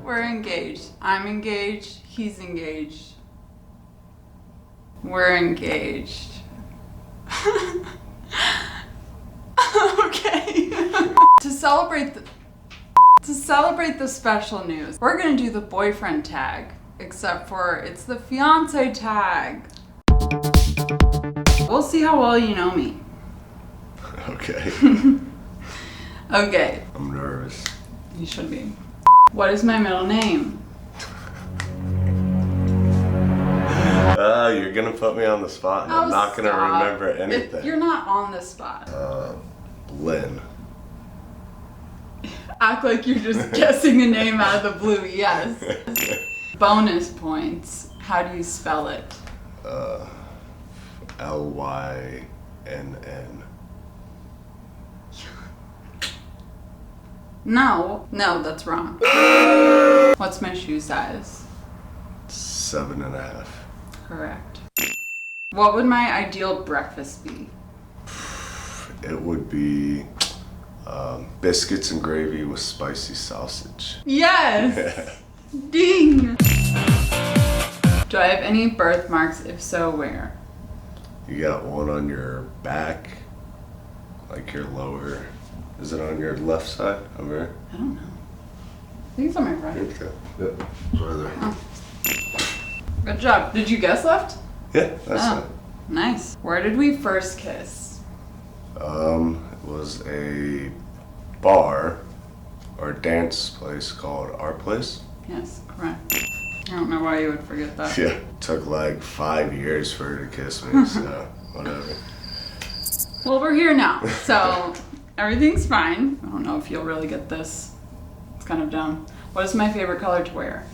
We're engaged. I'm engaged. He's engaged. We're engaged. Okay. To celebrate the special news, we're gonna do the boyfriend tag, except for it's the fiancé tag. We'll see how well you know me. Okay. Okay. I'm nervous. You should be. What is my middle name? You're gonna put me on the spot and I'm not gonna remember anything. You're not on the spot. Lynn. Act like you're just guessing a name out of the blue, yes. Bonus points. How do you spell it? Lynn. No, that's wrong. What's my shoe size? 7.5. Correct. What would my ideal breakfast be? It would be biscuits and gravy with spicy sausage. Yes! Ding! Do I have any birthmarks? If so, where? You got one on your back, like your lower. Is it on your left side over here? I don't know. I think it's on my right. Okay. Yep. It's right there. Oh. Good job. Did you guess left? Yeah, that's it. Nice. Where did we first kiss? It was a bar or dance place called Our Place. Yes, correct. I don't know why you would forget that. Yeah. Took like 5 years for her to kiss me, so whatever. Well, we're here now, so everything's fine. I don't know if you'll really get this. It's kind of dumb. What is my favorite color to wear?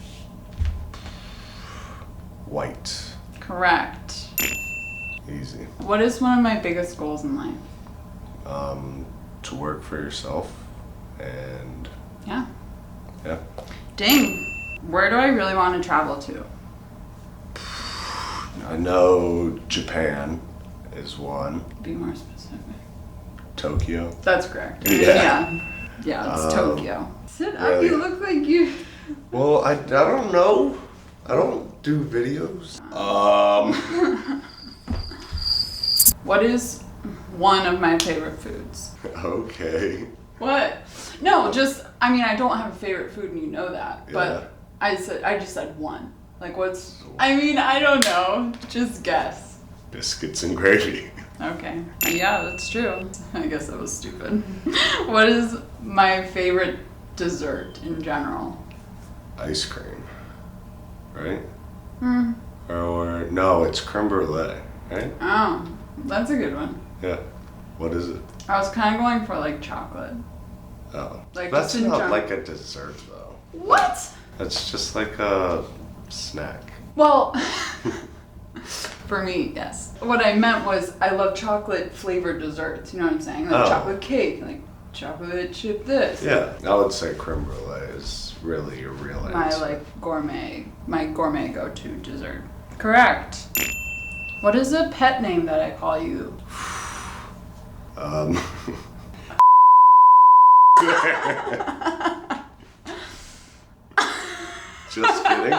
White. Correct. Easy. What is one of my biggest goals in life? To work for yourself and Yeah. Dang. Where do I really want to travel to? I know Japan is one. Be more specific. Tokyo. That's correct. Yeah. Yeah, it's Tokyo. Sit up, really? you look like you... Well, I don't know. I don't do videos. What is one of my favorite foods? Okay. What? No, I don't have a favorite food and you know that, but I just said one. Like I don't know. Just guess. Biscuits and gravy. Okay. Yeah, that's true. I guess that was stupid. What is my favorite dessert in general? Ice cream. Right? Hmm. Or no, it's creme brulee, right? Oh, that's a good one. Yeah. What is it? I was kind of going for like chocolate. Oh. Like That's just in not like a dessert though. What? That's just like a snack. Well, for me, yes. What I meant was I love chocolate flavored desserts. You know what I'm saying? Like chocolate cake, like chocolate chip this. Yeah. I would say creme brulee is really your real answer. My gourmet go-to dessert. Correct. What is a pet name that I call you? Just kidding.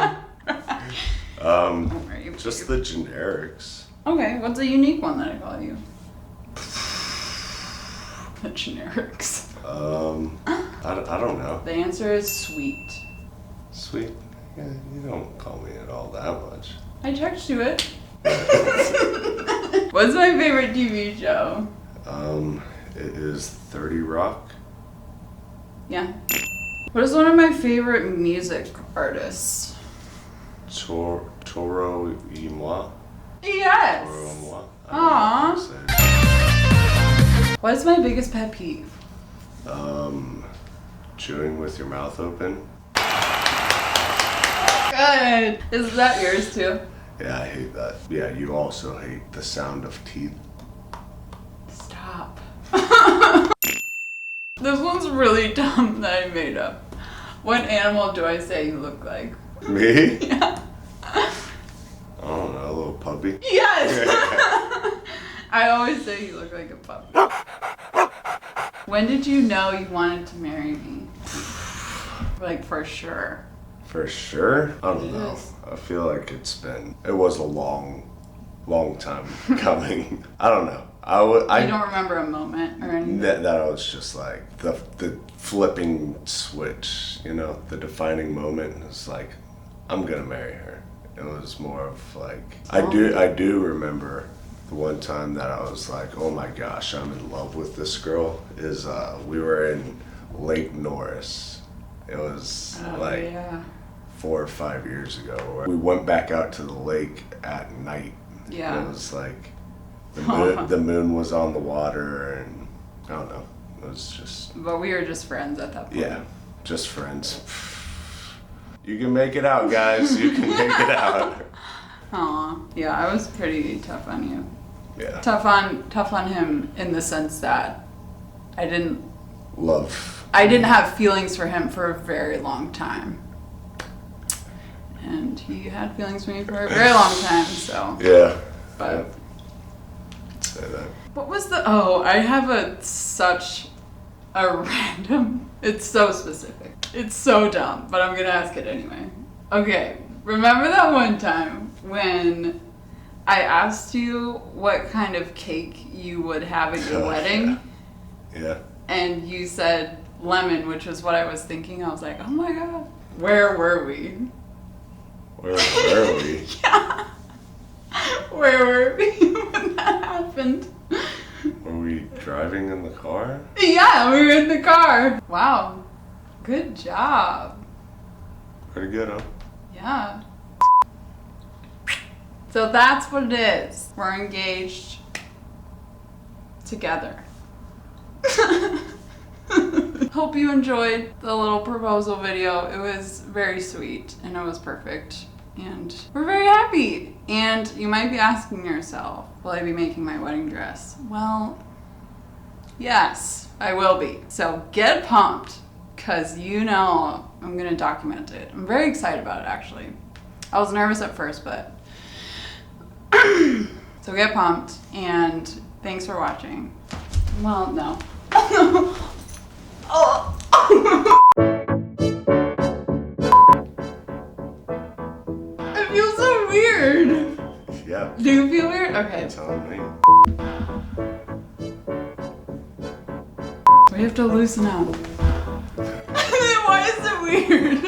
Just the generics. Okay, what's a unique one that I call you? The generics. I don't know. The answer is sweet. Sweet? Yeah, you don't call me it all that much. I text you it. What's my favorite TV show? It is 30 Rock. Yeah. What is one of my favorite music artists? Toro y moi? Yes! Toro y moi? Aww. What is my biggest pet peeve? Chewing with your mouth open. Good! Is that yours too? Yeah, I hate that. Yeah, you also hate the sound of teeth. Stop. This one's really dumb that I made up. What animal do I say you look like? Me? Yeah. I don't know, a little puppy. Yes! I always say you look like a puppy. When did you know you wanted to marry me? Like, for sure. For sure? I don't It know. is. I feel like it was a long time coming. I don't know. You don't remember a moment or anything? That I was just like, the flipping switch, you know, the defining moment. It's like, I'm gonna marry her. It was more of like, I do remember the one time that I was like, oh my gosh, I'm in love with this girl, is we were in Lake Norris. It was 4 or 5 years ago. Where we went back out to the lake at night. Yeah. And it was like, the moon was on the water, and I don't know. It was just... But we were just friends at that point. Yeah, just friends. You can make it out, guys. You can make it out. Aw. Yeah, I was pretty tough on you. Yeah. Tough on him in the sense that I didn't have feelings for him for a very long time. And he had feelings for me for a very long time, so. Yeah. But. Yeah. Say that. What was I have such a random, it's so specific. It's so dumb, but I'm gonna ask it anyway. Okay, remember that one time when I asked you what kind of cake you would have at your wedding? Yeah. And you said lemon, which was what I was thinking. I was like, oh my god, where were we? Where were we? Yeah. Where were we when that happened? Were we driving in the car? Yeah, we were in the car. Wow. Good job. Pretty good, huh? Yeah. So that's what it is. We're engaged together. Hope you enjoyed the little proposal video. It was very sweet and it was perfect. And we're very happy. And you might be asking yourself, will I be making my wedding dress? Well, yes, I will be. So get pumped, because you know I'm going to document it. I'm very excited about it, actually. I was nervous at first, but... So get pumped, and thanks for watching. Well, no. It feels so weird. Yeah. Do you feel weird? Okay. It's on me. We have to loosen up. Why is it weird?